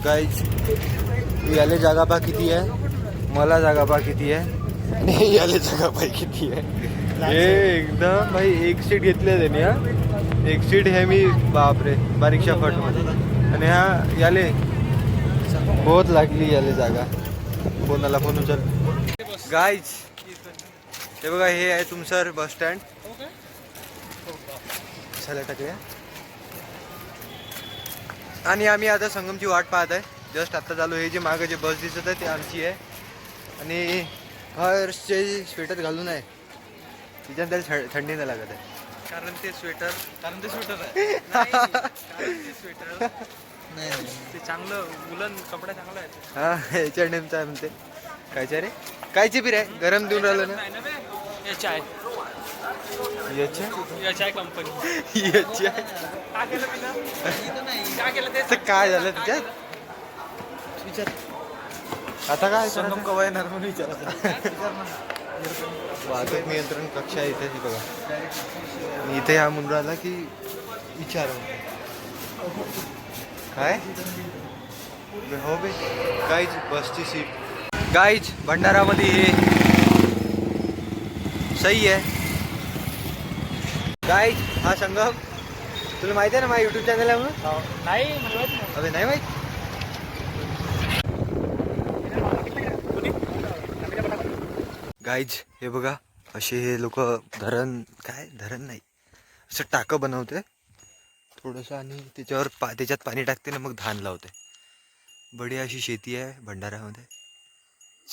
Guys याले जागा पा किती आहे, मला जागा पा किती आहे, याले जागा पा किती आहे. हे एकदम भाई एक सीट घेतले त्यांनी. हा एक सीट हे मी बापरे बारीकशा फटमध्ये. आणि हा याले बहुत लागली याले जागा. कोणाला फोन उचल. गाईज हे बघा, हे आहे तुमचं बस स्टँड. चला टाकूया. आणि आम्ही आता संगमची वाट पाहत आहे. जस्ट आता चालू. हे जे मागं जे बस दिसत आहे ते आमची आहे. आणि हरचे स्वेटर घालून आहे, तिच्यात त्याला थंडी नाही लागत आहे. कारण ते स्वेटर आहे. ते स्वेटर नाही, ते चांगलं वुलन कपडा चांगला आहे. हा H&M चा म्हणते. कायच्या रे, कायची बी रे, गरम देऊन राहिलं ना. याची आहे कंपनी. याची काय झालं त्याच्यात विचार. आता काय संगम कवा येणार म्हणून विचारायचं. वाहतूक नियंत्रण कक्ष आहे इथे बघा. इथे हा मुलगा आला की विचार काय हो बे. गाईज बसची सीट. गाईज भंडारामध्ये हे सही आहे. गाईज हा संगम तुला माहिती आहे ना, माझा यूट्यूब चॅनल आहे म्हणून. नाही अबे नाही माहित. गाईज हे बघा, असे हे लोक धरण नाही, असं टाकं बनवते थोडंसं आणि त्याच्यावर त्याच्यात पाणी टाकते ना, मग धान लावते. बढिया अशी शेती आहे भंडाऱ्यामध्ये.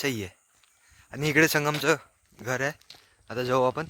सही आहे. आणि इकडे संगमचं घर आहे. आता जाऊ आपण.